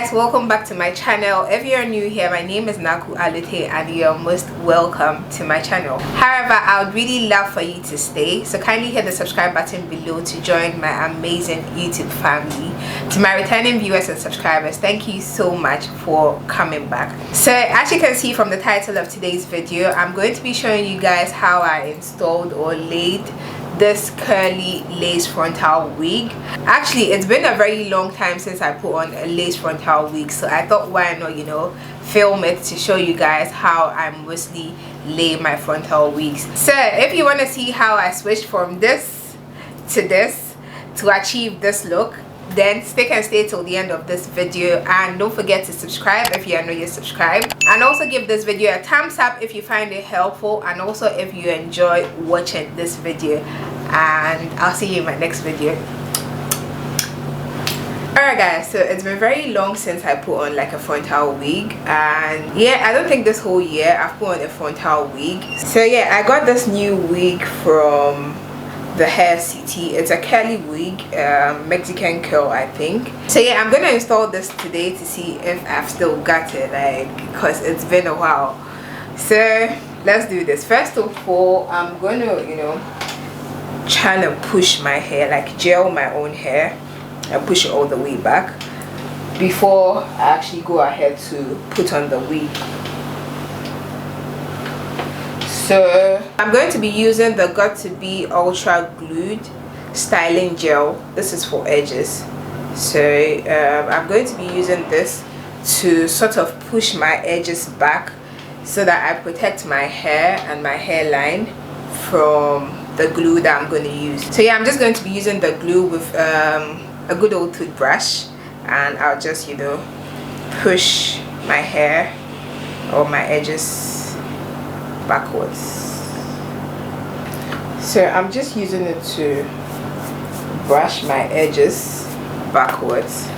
guys, welcome back to my channel. If you're new here, my name is Naaku Allotey and you're most welcome to my channel. However, I would really love for you to stay, so kindly hit the subscribe button below to join my amazing YouTube family. To my returning viewers and subscribers, thank you so much for coming back. So as you can see from the title of today's video, I'm going to be showing you guys how I installed or laid this curly lace frontal wig. Actually, it's been a very long time since I put on a lace frontal wig, so I thought, why not, you know, film it to show you guys how I mostly lay my frontal wigs. So if you want to see how I switched from this to achieve this look, then stick and stay till the end of this video, and don't forget to subscribe if you are not yet subscribed, and also give this video a thumbs up if you find it helpful, and also if you enjoy watching this video. And I'll see you in my next video. Alright guys, so it's been very long since I put on like a frontal wig, and yeah, I don't think this whole year I've put on a frontal wig. So yeah, I got this new wig from the hair city. It's a curly wig, Mexican curl, I think. So yeah, I'm gonna install this today to see if I've still got it, like, because it's been a while. So let's do this. First of all, I'm gonna, you know, try to push my hair, like gel my own hair and push it all the way back before I actually go ahead to put on the wig. So I'm going to be using the Got to Be Ultra Glued styling gel. This is for edges. So I'm going to be using this to sort of push my edges back so that I protect my hair and my hairline from the glue that I'm going to use. So yeah, I'm just going to be using the glue with a good old toothbrush, and I'll just, you know, push my hair or my edges backwards. So I'm just using it to brush my edges backwards.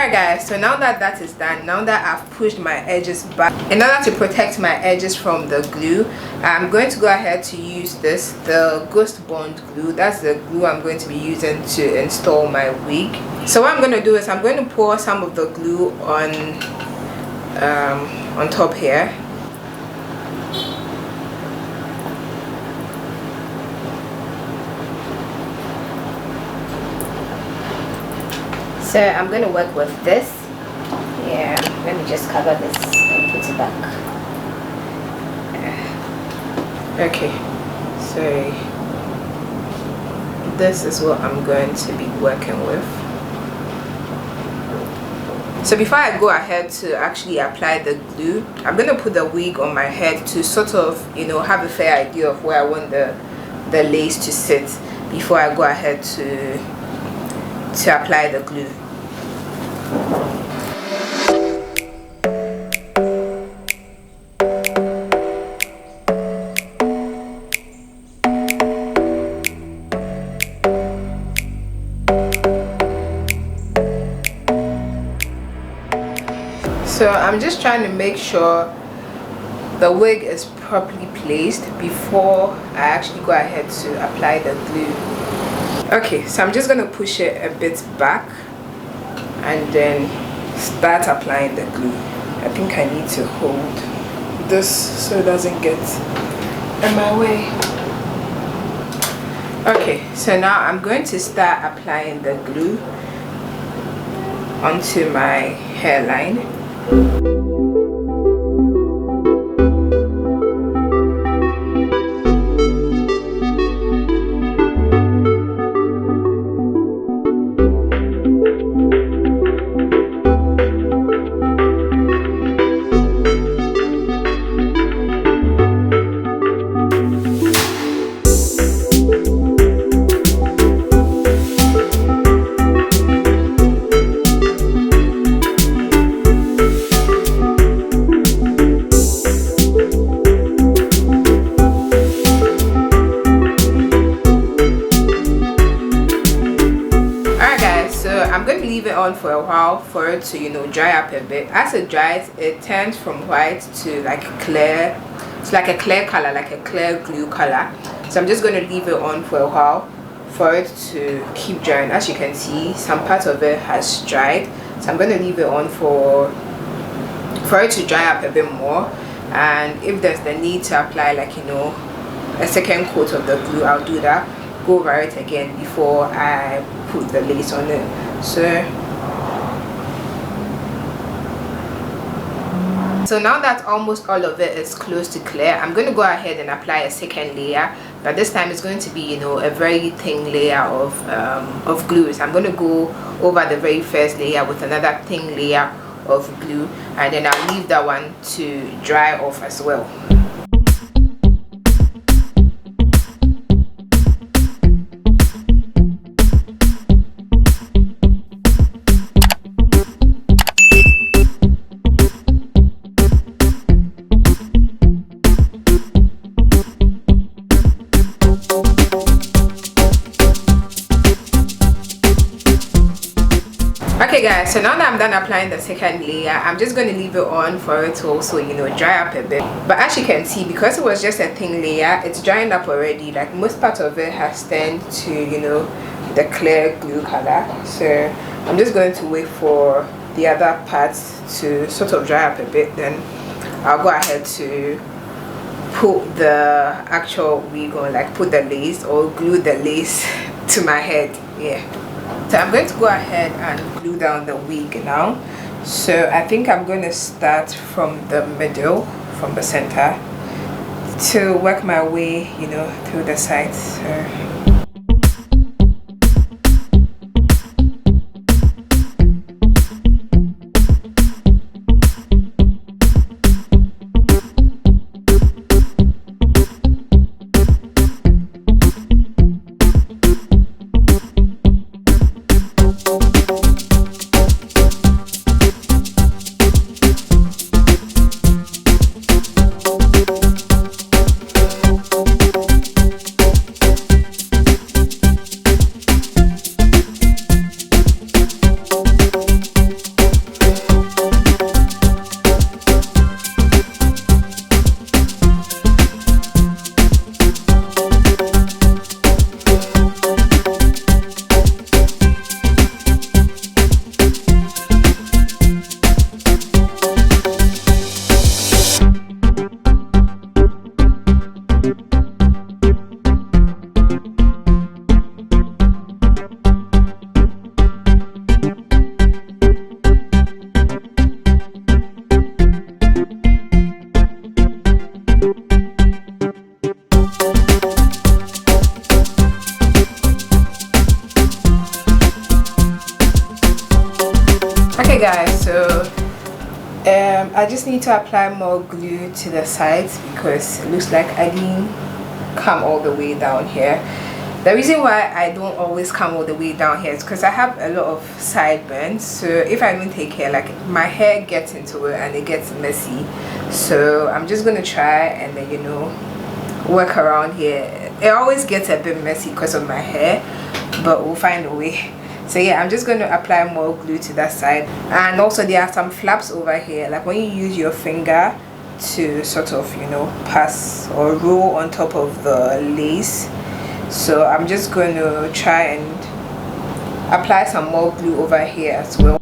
Guys, so now that that is done, now that I've pushed my edges back, in order to protect my edges from the glue, I'm going to go ahead to use this, the Ghost Bond glue. That's the glue I'm going to be using to install my wig. So what I'm going to do is I'm going to pour some of the glue on top here. So I'm going to work with this. Yeah, let me just cover this and put it back. Okay, so this is what I'm going to be working with. So before I go ahead to actually apply the glue, I'm going to put the wig on my head to sort of, you know, have a fair idea of where I want the lace to sit before I go ahead to apply the glue. So I'm just trying to make sure the wig is properly placed before I actually go ahead to apply the glue. Okay, so I'm just going to push it a bit back and then start applying the glue. I think I need to hold this so it doesn't get in my way. Okay, so now I'm going to start applying the glue onto my hairline. on for a while for it to, you know, dry up a bit. As it dries, it turns from white to like clear. It's like a clear color, like a clear glue color. So I'm just going to leave it on for a while for it to keep drying. As you can see, some part of it has dried, so I'm going to leave it on for it to dry up a bit more. And if there's the need to apply, like, you know, a second coat of the glue, I'll do that. Go over it again before I put the lace on it. So now that almost all of it is close to clear, I'm going to go ahead and apply a second layer, but this time it's going to be, you know, a very thin layer of glue. So I'm going to go over the very first layer with another thin layer of glue, and then I'll leave that one to dry off as well. Okay guys, so now that I'm done applying the second layer, I'm just going to leave it on for it to also, you know, dry up a bit. But as you can see, because it was just a thin layer, it's drying up already. Like, most part of it has turned to, you know, the clear glue color. So I'm just going to wait for the other parts to sort of dry up a bit, then I'll go ahead to put the actual wig on, like put the lace or glue the lace to my head. Yeah. So I'm going to go ahead and glue down the wig now. So I think I'm going to start from the middle, from the center, to work my way, you know, through the sides. So okay guys, so I just need to apply more glue to the sides because it looks like I didn't come all the way down here. The reason why I don't always come all the way down here is because I have a lot of sideburns. So if I don't take care, like, my hair gets into it and it gets messy. So I'm just gonna try and then, you know, work around here. It always gets a bit messy because of my hair, but we'll find a way. So yeah, I'm just going to apply more glue to that side. And also there are some flaps over here, like when you use your finger to sort of, you know, pass or roll on top of the lace. So I'm just going to try and apply some more glue over here as well.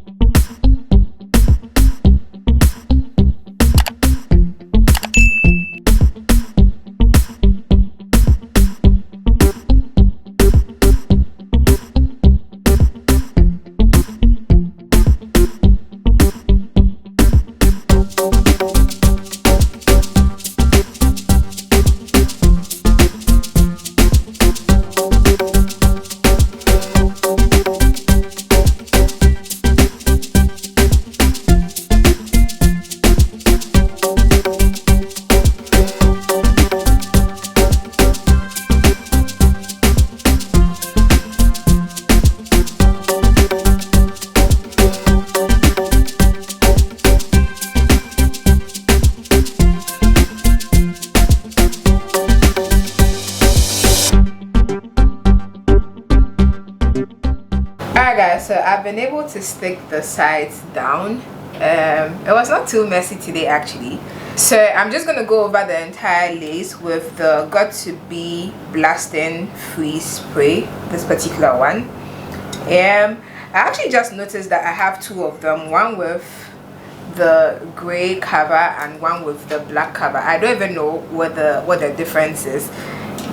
guys, so I've been able to stick the sides down. It was not too messy today actually. So I'm just gonna go over the entire lace with the Got to Be Blasting Free Spray, this particular one. I actually just noticed that I have two of them, one with the gray cover and one with the black cover. I don't even know what the difference is,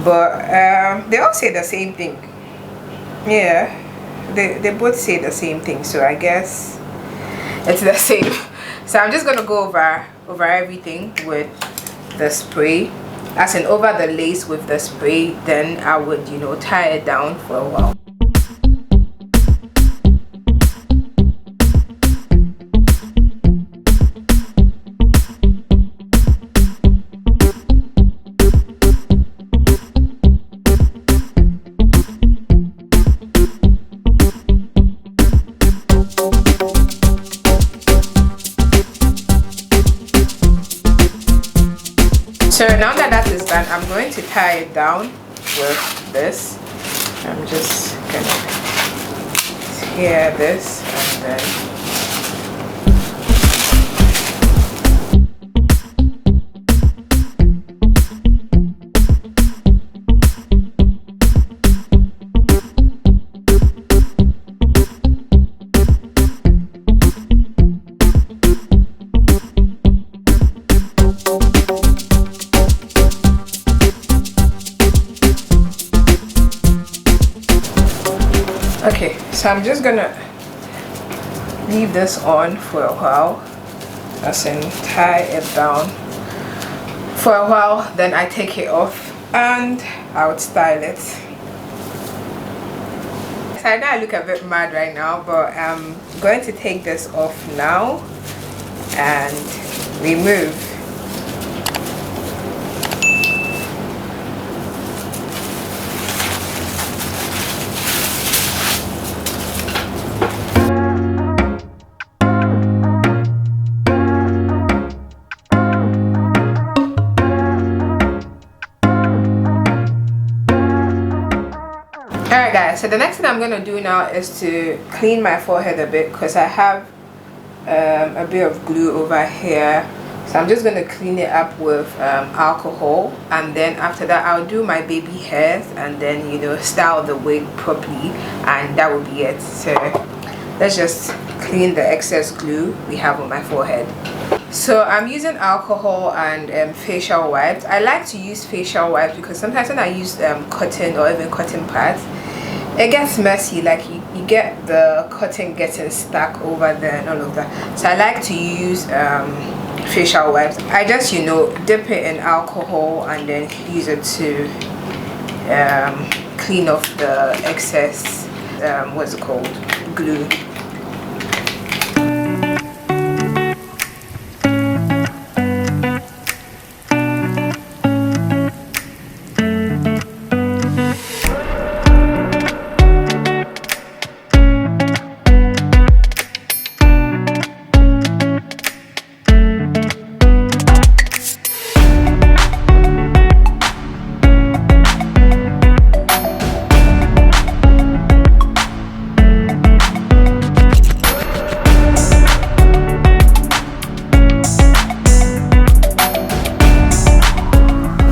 but they all say the same thing. Yeah, they both say the same thing, so I guess it's the same. So I'm just gonna go over everything with the spray, as in over the lace with the spray. Then I would, you know, tie it down for a while. So now that is done, I'm going to tie it down with this. I'm just gonna tear this and then okay, so I'm just gonna leave this on for a while, as in tie it down for a while, then I take it off and I would style it. So I know I look a bit mad right now, but I'm going to take this off now and remove. Alright guys, so the next thing I'm going to do now is to clean my forehead a bit, because I have a bit of glue over here. So I'm just going to clean it up with alcohol, and then after that I'll do my baby hairs and then, you know, style the wig properly, and that will be it. So let's just clean the excess glue we have on my forehead. So I'm using alcohol and facial wipes. I like to use facial wipes because sometimes when I use cotton or even cotton pads, it gets messy, like you get the cotton getting stuck over there and all of that. So I like to use facial wipes. I just, you know, dip it in alcohol and then use it to clean off the excess what's it called, glue.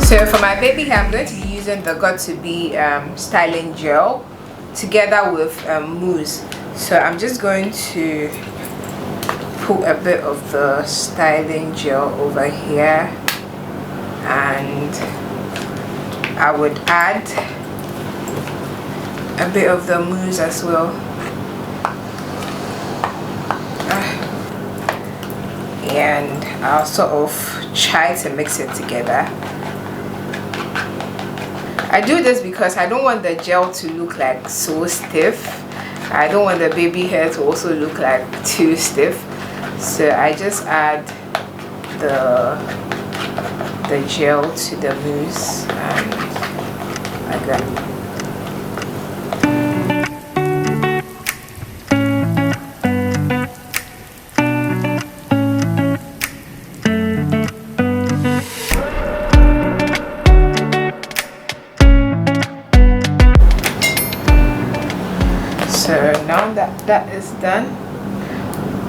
So for my baby hair, I'm going to be using the Got to Be styling gel together with mousse. So I'm just going to put a bit of the styling gel over here, and I would add a bit of the mousse as well. And I'll sort of try to mix it together. I do this because I don't want the gel to look like so stiff. I don't want the baby hair to also look like too stiff. So I just add the gel to the mousse and like that. So now now that that is done,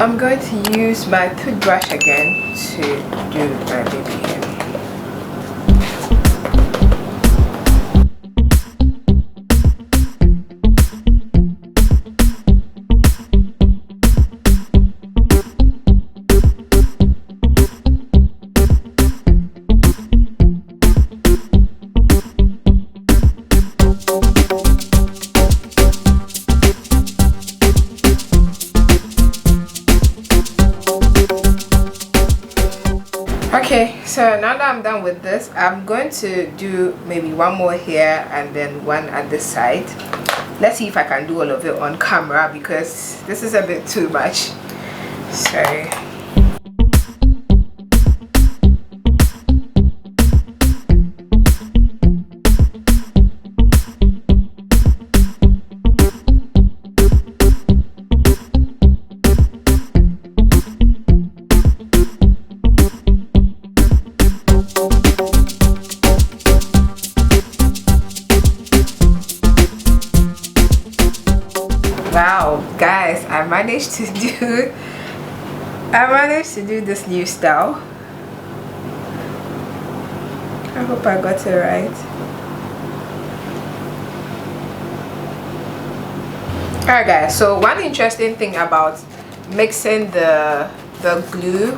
I'm going to use my toothbrush again to do my baby hair. Okay, so now that I'm done with this, I'm going to do maybe one more here and then one at this side. Let's see if I can do all of it on camera because this is a bit too much. Sorry. Wow, guys, I managed to do this new style. I hope I got it right. Alright guys, so one interesting thing about mixing the glue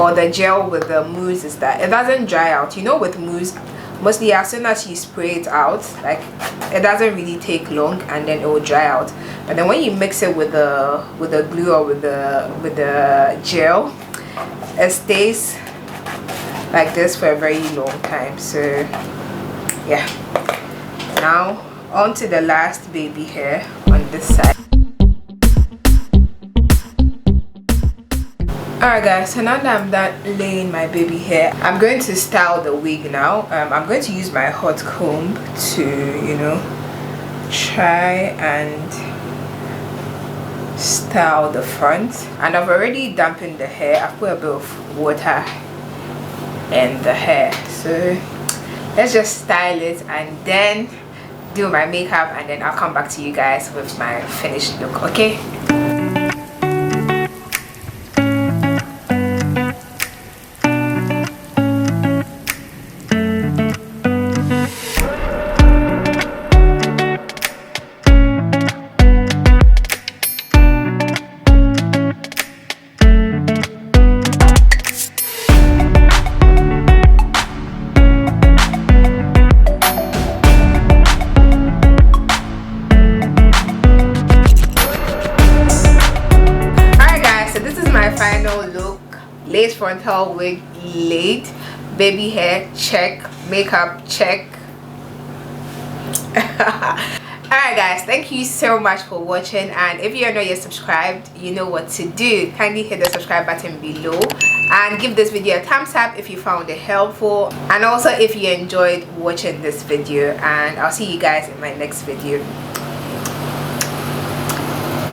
or the gel with the mousse is that it doesn't dry out. You know, with mousse, mostly as soon as you spray it out, like, it doesn't really take long and then it will dry out. But then when you mix it with the glue or with the gel, it stays like this for a very long time. So yeah, now on to the last baby hair on this side. Alright guys, so now that I'm done laying my baby hair, I'm going to style the wig now. I'm going to use my hot comb to, you know, try and style the front. And I've already dampened the hair. I've put a bit of water in the hair. So let's just style it and then do my makeup, and then I'll come back to you guys with my finished look, okay? Final look: lace frontal wig laid, baby hair check, makeup check. Alright guys, thank you so much for watching, and if you are not yet subscribed, you know what to do. Kindly hit the subscribe button below and give this video a thumbs up if you found it helpful, and also if you enjoyed watching this video, and I'll see you guys in my next video.